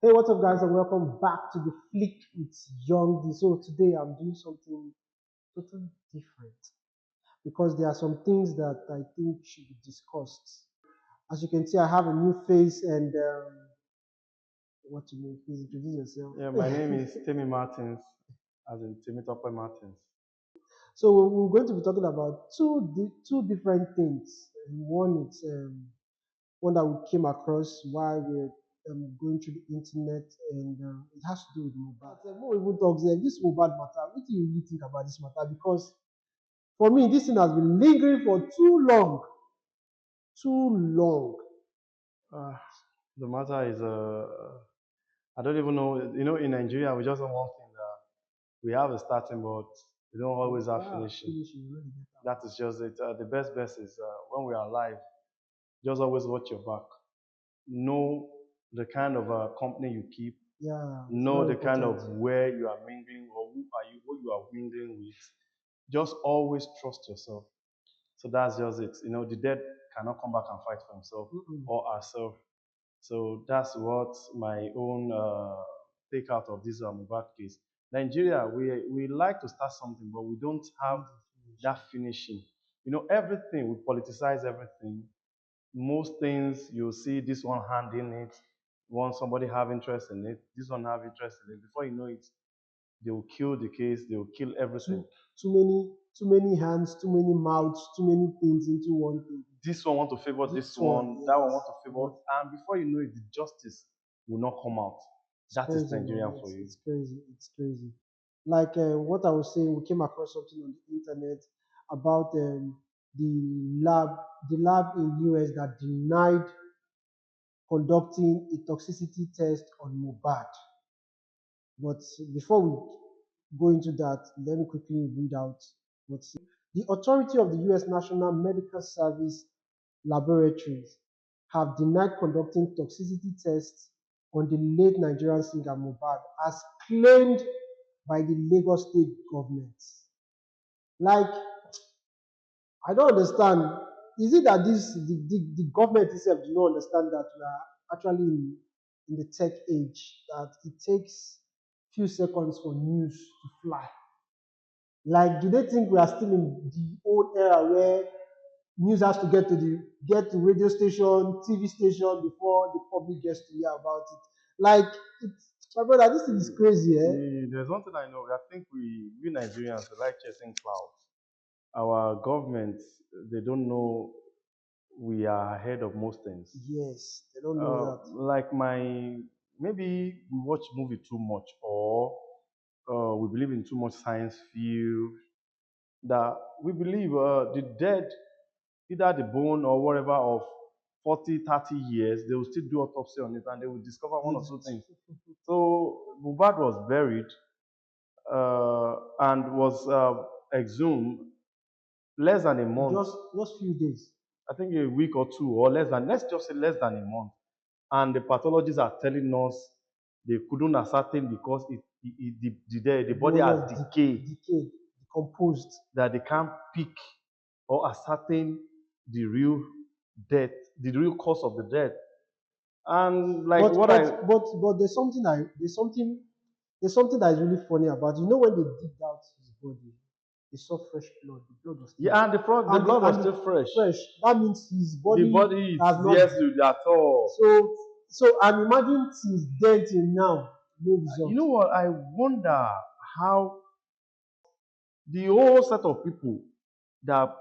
Hey, what's up, guys, and welcome back to the Flick with Young D. So today I'm doing something totally different because there are some things that I think should be discussed. As you can see, I have a new face, and what you mean? Please introduce yourself. Yeah, my name is Timmy Martins, as in Timmy Topper Martins. So we're going to be talking about two different things. One is one that we came across while we're going through the internet, and it has to do with Mohbad. More even talks this Mohbad matter. What do you really think about this matter? Because for me, this thing has been lingering for too long, too long. Uh, the matter is, I don't even know. In Nigeria, we just have one thing that we have a starting, but we don't always have finishing. Really That is just it. The best is when we are alive, just always watch your back. Know the kind of company you keep. Yeah, Know the kind of where you are mingling or who you are mingling with. Just always trust yourself. So that's just it. The dead cannot come back and fight for himself or herself. So that's what my own take out of this Mohbad case. Nigeria, we like to start something, but we don't have that finishing. Everything, we politicize everything. Most things, you see this one hand in it, want somebody have interest in it, this one have interest in it. Before you know it, they will kill the case, they will kill everything. Too many hands, too many mouths, too many things into one thing. This one want to favor this one, that one want to favor, and before you know it, the justice will not come out. That is Nigerian for you. It's crazy. It's crazy. Like what I was saying, we came across something on the internet about the lab in US that denied conducting a toxicity test on Mohbad. But before we go into that, let me quickly read out what's the authority of the US National Medical Service Laboratories have denied conducting toxicity tests on the late Nigerian singer Mohbad as claimed by the Lagos state government. Like, I don't understand. Is it that the government itself do not understand that we are actually in the tech age, that it takes few seconds for news to fly? Like, do they think we are still in the old era where news has to get to radio station, TV station before the public gets to hear about it? Like, my brother, this thing is crazy, eh? There's one thing I know. I think we Nigerians, we like chasing clouds. Our government, they don't know we are ahead of most things. Yes, they don't know that. Like maybe we watch movie too much, or we believe in too much science field, that we believe the dead, either the bone or whatever of 40, 30 years, they will still do autopsy on it and they will discover one or two things. So Mohbad was buried and was exhumed less than a month. Just few days. I think a week or two, or less than, let's just say less than a month. And the pathologists are telling us they couldn't ascertain because the body has decayed, decomposed. that they can't pick or ascertain the real death, the real cause of the death. And like but there's something that is really funny about, when they digged out his body, they saw fresh blood. The blood was still and the blood was still fresh. That means his body The body has is not yes at all. So and imagine since then till now, no result. You know what? I wonder how the whole set of people that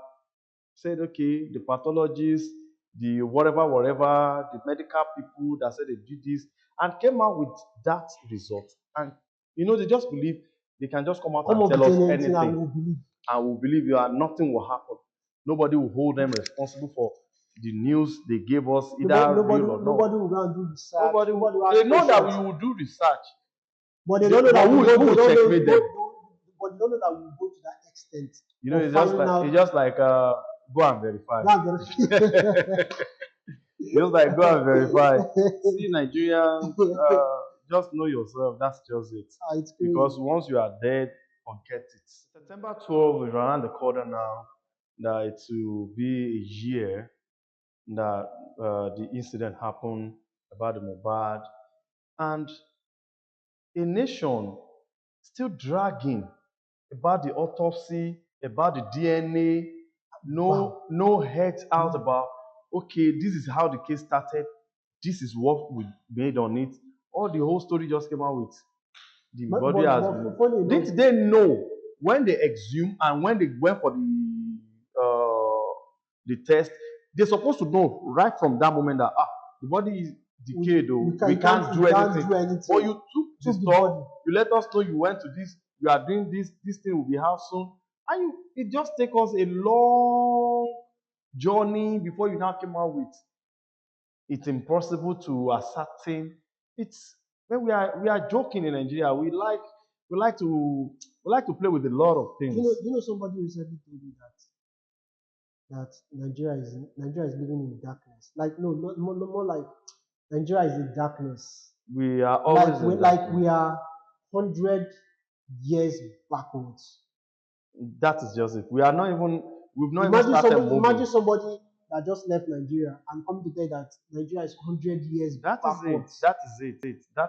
said, okay, the pathologists, the whatever, the medical people that said they did this and came out with that result. And they just believe they can just come out and tell us anything. And we'll believe you, and nothing will happen. Nobody will hold them responsible for the news they gave us, either real or not. Nobody will go and do research. They know that we will do research. But they don't know that who will checkmate them. But they don't know that we will go to that extent. It's just like go and verify. Just like go and verify. See, Nigerians, just know yourself. That's just it. Because once you are dead, forget it. September 12th 12 is around the corner now. That it will be a year that the incident happened about the Mohbad. And a nation still dragging about the autopsy, about the DNA, Wow. no heads out about, okay, this is how the case started, this is what we made on it. All the whole story just came out with the body has been. Funny enough, Didn't they know when they exhumed and when they went for the test? They're supposed to know right from that moment that the body is decayed, we can't do anything. But you took the stuff, you let us know you went to this, you are doing this thing will be how soon, and it just take us a long journey before you now came out with it's impossible to ascertain. It's when we are joking in Nigeria. We like to we like to play with a lot of things. You know somebody recently told me that Nigeria is living in darkness. Like no, not more like Nigeria is in darkness. We are always like we are 100 years backwards. That is just it. We are not even. We've not even started moving. Imagine somebody that just left Nigeria and come to tell you that Nigeria is 100 years backwards. That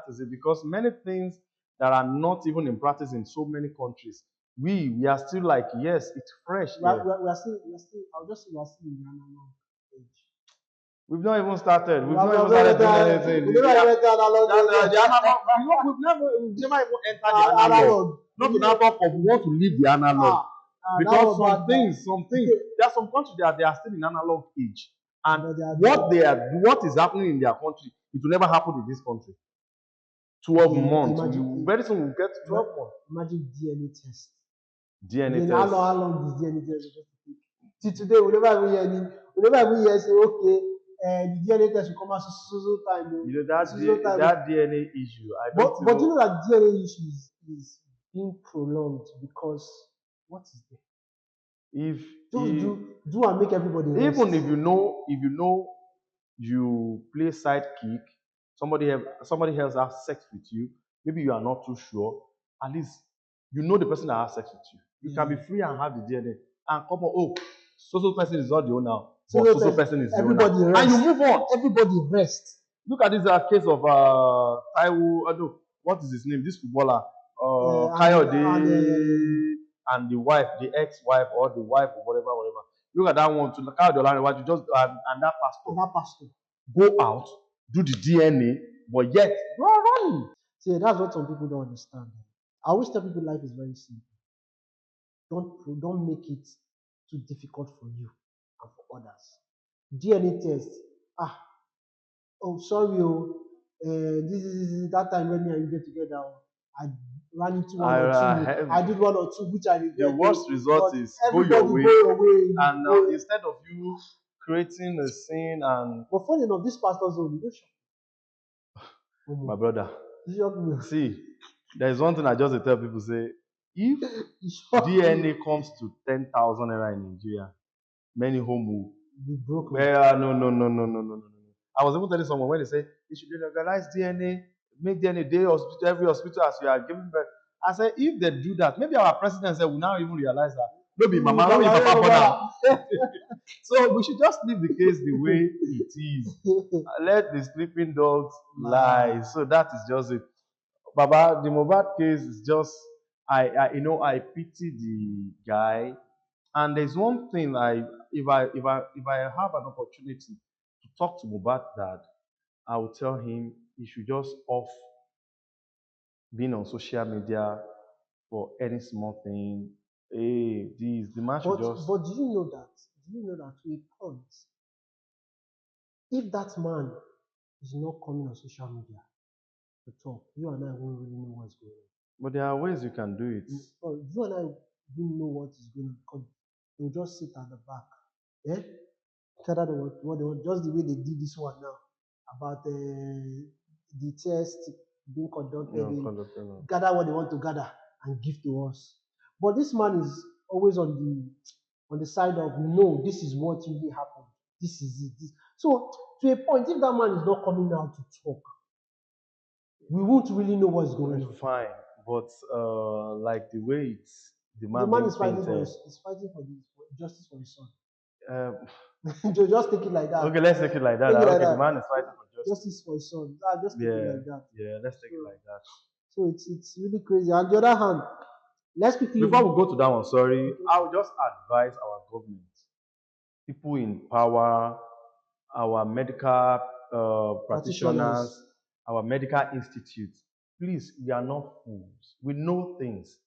is it. Because many things that are not even in practice in so many countries, we are still like, yes, it's fresh. We are still. I'll just say we are still in the analog age. We've not even started. We've not even started doing anything. We've never entered analog. We've never even entered the analog. Not to now talk of we want to leave the analog. Because some things, there are some countries that they are still in analog age. And what is happening in their country, it will never happen in this country. 12 months. Very soon we'll get 12 months. Imagine DNA test. DNA test. How long is DNA test supposed to take? Till today, we never even hear say, okay, the DNA test will come out so time. You know that DNA issue. But you know that DNA issue is being prolonged because what is there? Do and make everybody rest. Even if you know you play sidekick, somebody else has sex with you, maybe you are not too sure, at least you know the person that has sex with you. You can be free and have the DNA and come on, so person is not the owner, but so person is the owner. Rest. And you move on. Everybody rest. Look at this case of Taiwo, what is his name? This footballer, Kayode, and the wife, the ex-wife or the wife or whatever. Look at that one too. Kayode, you just and that pastor go out, do the DNA, but yet you are running. See, that's what some people don't understand. I always tell people life is very simple. Don't make it too difficult for you and for others. DNA test. Sorry, this is that time when me and you get together. I ran into one or two. I did one or two, which I regret. The worst result is go your way. And instead of you creating a scene and. But funny enough, this pastor's own, you know, my brother. See, there is one thing I just tell people: say, if DNA comes to 10,000 naira in Nigeria, many home will be broken. Well, no. I was even telling someone when they say you should legalize DNA, make DNA day hospital, every hospital as you are giving birth. I said, if they do that, maybe our president said will now even realize that maybe mama, no be papa now. So we should just leave the case the way it is. Let the sleeping dogs lie. So that is just it. Baba, the Mohbad case is just I pity the guy. And there's one thing if I have an opportunity to talk to Mohbad dad, I will tell him he should just off being on social media for any small thing. Hey, the man should just. But do you know that? Do you know that to a point, if that man is not coming on social media to talk, you and I won't really know what's going on. But there are ways you can do it. You and I won't know what is going on because they'll just sit at the back. Yeah? What they want, just the way they did this one now about the test being conducted, gather what they want to gather and give to us. But this man is always on the side of no, this is what really happened. This is it. So to a point, if that man is not coming out to talk, we won't really know what's going on. Fine, but like the way the man is fighting for justice for his son. Just take it like that. Okay, let's take it like that. Okay, the man is fighting for justice. justice for his son. Just take it like that. Yeah, let's take it like that. So it's really crazy. On the other hand, let's quickly. Before we go to that one, sorry, I would just advise our government, people in power, our medical practitioners, our medical institutes. Please, we are not fools. We know things.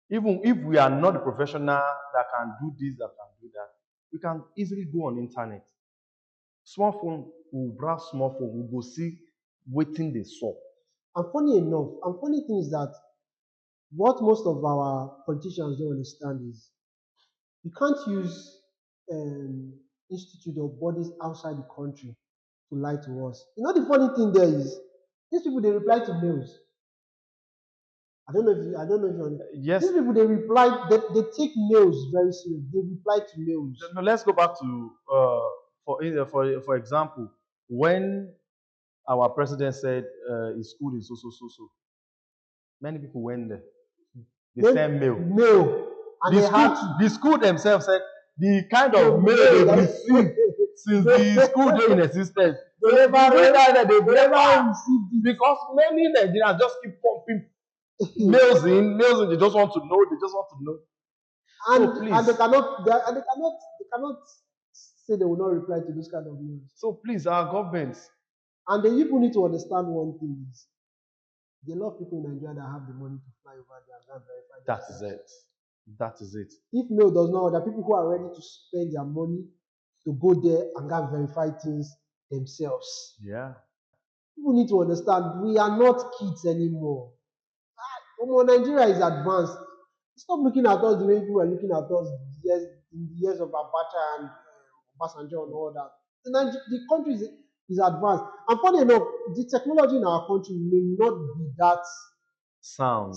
Even if we are not the professional that can do this, that can do that, we can easily go on internet. Smartphone, we'll browse smartphone, we'll go see waiting they saw. And funny enough, and funny thing is that what most of our politicians don't understand is you can't use institute or bodies outside the country to lie to us. You know the funny thing there is these people they reply to mails. I don't know if you understand. Yes. These people they reply, they take mails very serious. They reply to mails. No, let's go back to for example, when our president said his school is so. Many people went there. They sent mail. And the school themselves said the kind of mail they received since the school day in existence. They never received it. Because many Nigerians just keep pumping mails in. They just want to know. And they cannot say they will not reply to this kind of news. So please, our governments. And the people need to understand one thing is there are a lot of people in Nigeria that have the money to fly over there and verify. That is it. If mail does not, there are people who are ready to spend their money to go there and verify things themselves. Yeah. People need to understand we are not kids anymore. Nigeria is advanced. Stop looking at us the way people were looking at us in the years of Abacha and Obasanjo and all that. The country is advanced. And funny enough, the technology in our country may not be that sound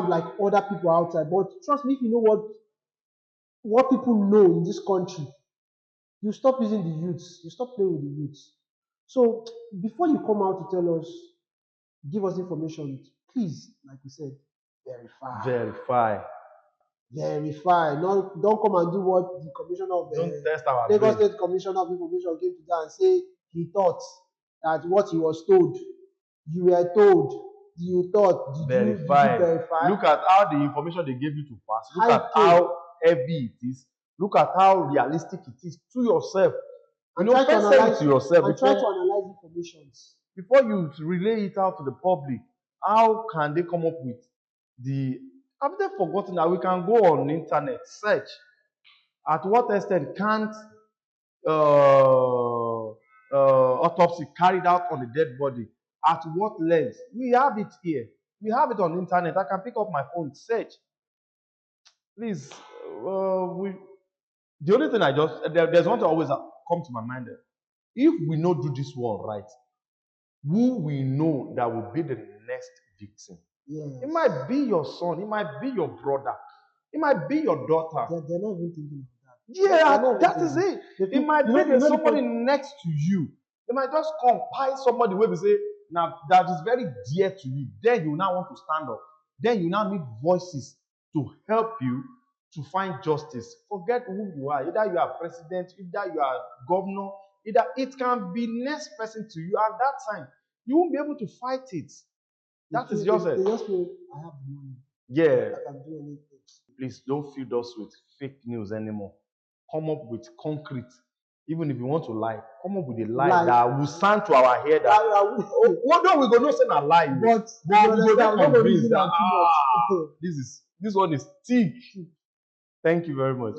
like other people outside. But trust me, if you know what people know in this country, you stop using the youths. You stop playing with the youths. So before you come out to tell us, give us information, please, like we said, verify. No, don't come and do what the commissioner of the Lagos State Commissioner of Information came to that and say he thought that what he was told, you were told, you thought, did you verify? Look at how the information they gave you to pass. Look at how heavy it is. Look at how realistic it is to yourself. And try to analyze to yourself and try to analyze information before you relay it out to the public. How can they come up with have they forgotten that we can go on the internet, search at what extent can't autopsy carried out on the dead body? At what length? We have it here. We have it on the internet. I can pick up my phone, search. Please, the only thing there's one thing always come to my mind. If we not do this one right, who we know that will be the next victim? Yes. It might be your son, it might be your brother, it might be your daughter. They're not even thinking of that. Yeah, that is it. It might be somebody next to you. They might just compile somebody where we say, now that is very dear to you. Then you now want to stand up. Then you now need voices to help you to find justice. Forget who you are. Either you are president, either you are governor, either it can be next person to you. At that time, you won't be able to fight it. That is just it. They just feel, I have the money. Yeah. I can do anything. Please don't feed us with fake news anymore. Come up with concrete. Even if you want to lie, come up with a lie that will sound to our head that what don't we go no say a lie, but we go convince that this one is thick. Thank you very much.